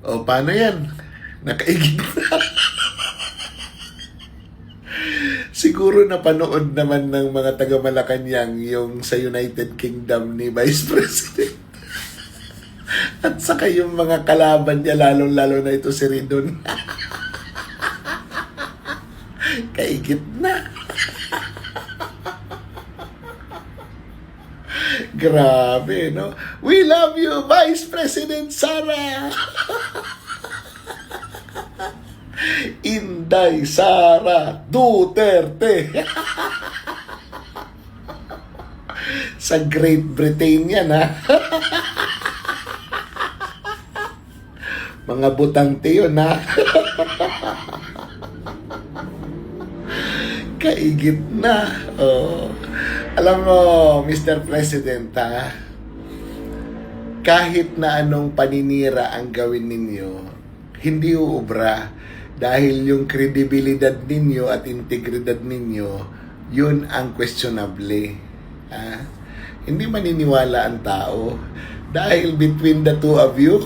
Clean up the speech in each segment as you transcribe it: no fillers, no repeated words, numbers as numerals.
O, paano yan? Nakaigit na. Siguro napanood naman ng mga taga Malacanang yung sa United Kingdom ni Vice President. At saka yung mga kalaban niya, lalong-lalo na ito si Ridon. Kaigit na. Grabe, no? We love you, Vice President Sara! Inday Sara Duterte! Sa Great Britain yan, ha? Mga butante yun, ha? Kaigit na. Oh. Alam mo, Mr. President, ha? Kahit na anong paninira ang gawin ninyo, hindi uubra dahil yung kredibilidad ninyo at integridad ninyo, yun ang questionable. Ha? Hindi maniniwala ang tao dahil between the two of you,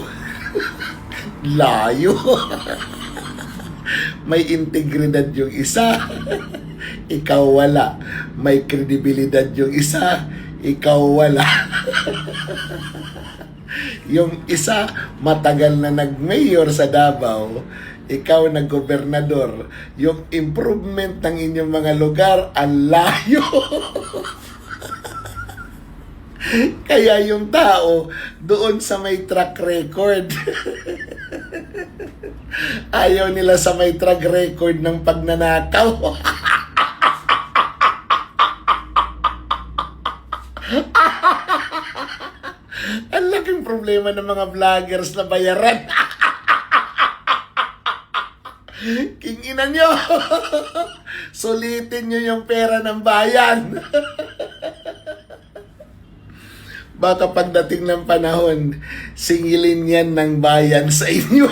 layo. May integridad yung isa, ikaw wala. May kredibilidad yung isa, ikaw wala. Yung isa, matagal na nag-mayor sa Davao, ikaw nag-gobernador. Yung improvement ng inyong mga lugar, ang layo. Kaya yung tao, doon sa may track record. Ayaw nila sa may track record ng pagnanakaw. Ang laking problema ng mga vloggers na bayaran. Kinginan nyo. Sulitin nyo yung pera ng bayan. Baka pagdating ng panahon, singilin yan ng bayan sa inyo.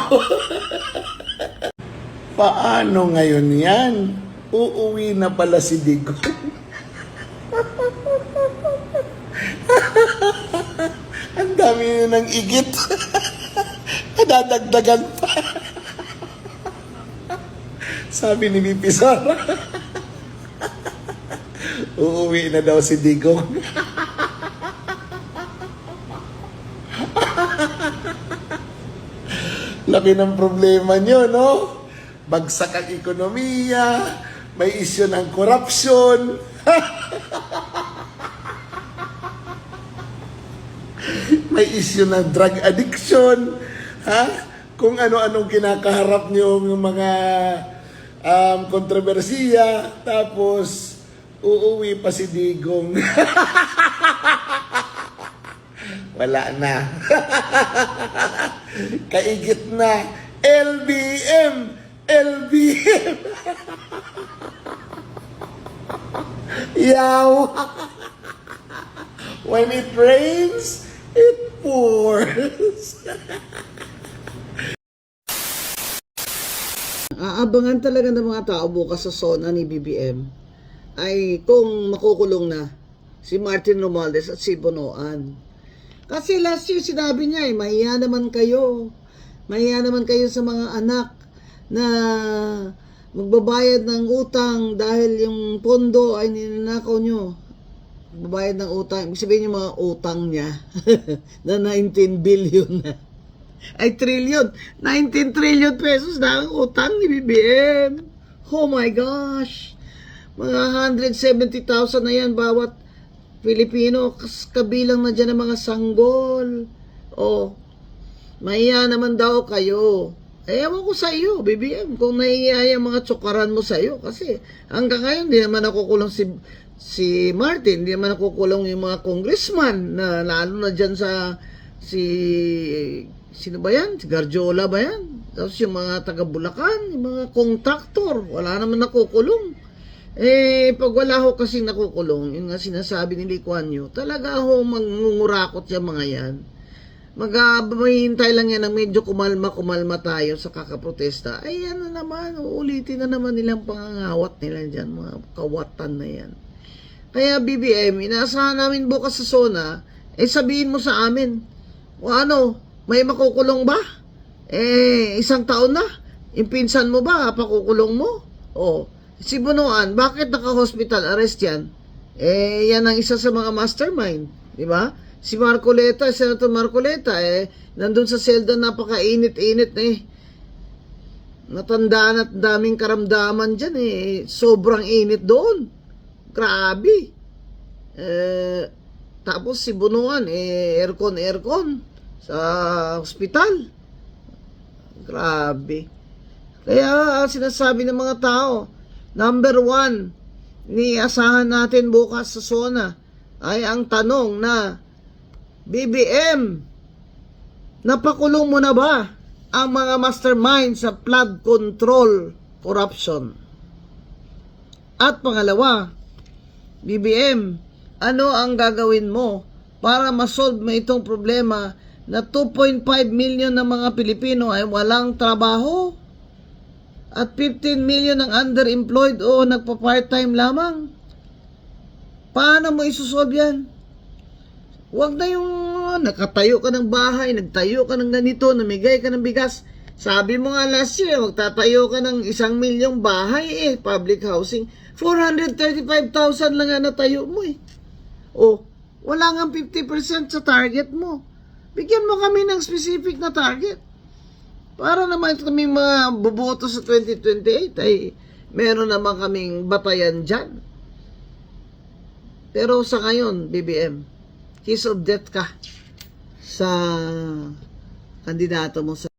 Paano ngayon yan? Uuwi na pala si Digong. Ang dami nyo ng igit. Dadagdagan pa. Sabi ni Bibi Sara, uuwi na daw si Digong. Laki ng problema nyo, no? Bagsak ang ekonomiya, may isyu ng korupsyon. May issue ng drug addiction, ha? Kung ano-anong kinakaharap nyo ng mga kontrobersiya, tapos uuwi pa si Digong. Wala na. Kaigit na. LBM! LBM! Yaw! When it rains, it pours. Aabangan talaga ng mga tao bukas sa SONA ni BBM ay kung makukulong na si Martin Romualdez at si Bonoan. Kasi last year sinabi niya mahiya naman kayo. Mahiya naman kayo sa mga anak na magbabayad ng utang dahil yung pondo ay ninanakaw nyo. Magbabayad ng utang. Ibig sabihin yung mga utang niya na 19 billion na. Ay, trillion. 19 trillion pesos na ang utang ni BBM. Oh my gosh. Mga 170,000 na yan bawat Pilipino. Kabilang na dyan ang mga sanggol. Oh, mahiya naman daw kayo. Eh, ewan ko sa iyo, BBM, kung nahihiya yung mga tsukaran mo sa iyo. Kasi hanggang ngayon, hindi naman nakukulong si Martin, hindi naman nakukulong yung mga congressman na lalo na dyan sa sino ba yan? Si Garjola ba yan? Tapos yung mga taga Bulacan, yung mga kontraktor, wala naman nakukulong. Eh, pag wala ho kasing nakukulong, yung nga sinasabi ni Lee Kuan Yew, talaga ho mangungurakot yung mga yan. Maghihintay lang yan ng medyo kumalma tayo sa kakaprotesta. Ay, yan na naman, uulitin na naman nilang pangangawat nila dyan, mga kawatan na yan. Kaya BBM, inaasahan namin bukas sa SONA, eh sabihin mo sa amin, o ano, may makukulong ba? Isang taon na. Yung pinsan mo ba, pakukulong mo? O, si Bunuan, bakit naka-hospital arrest yan? Yan ang isa sa mga mastermind. Di ba? Si Marcoleta, Senator Marcoleta, nandun sa selda, napakainit-init natandaan at daming karamdaman dyan sobrang init doon. Grabe. Tapos si Bunuan, aircon sa hospital. Grabe. Kaya sinasabi ng mga tao, number 1, asahan natin bukas sa SONA ay ang tanong na, BBM, napakulong mo na ba ang mga mastermind sa flood control corruption? At pangalawa, BBM, ano ang gagawin mo para masolve mo itong problema na 2.5 million ng mga Pilipino ay walang trabaho at 15 million ang underemployed o nagpa-part-time lamang? Paano mo isusolve yan? Huwag na yung nakatayo ka ng bahay, nagtayo ka ng ganito, namigay ka ng bigas. Sabi mo nga last year, magtatayo ka ng 1 milyong bahay public housing. 435,000 lang nga natayo mo O, wala nga 50% sa target mo. Bigyan mo kami ng specific na target. Para naman kami mabuboto sa 2028 ay meron naman kaming batayan dyan. Pero sa ngayon, BBM, kiss of death ka sa kandidato mo sa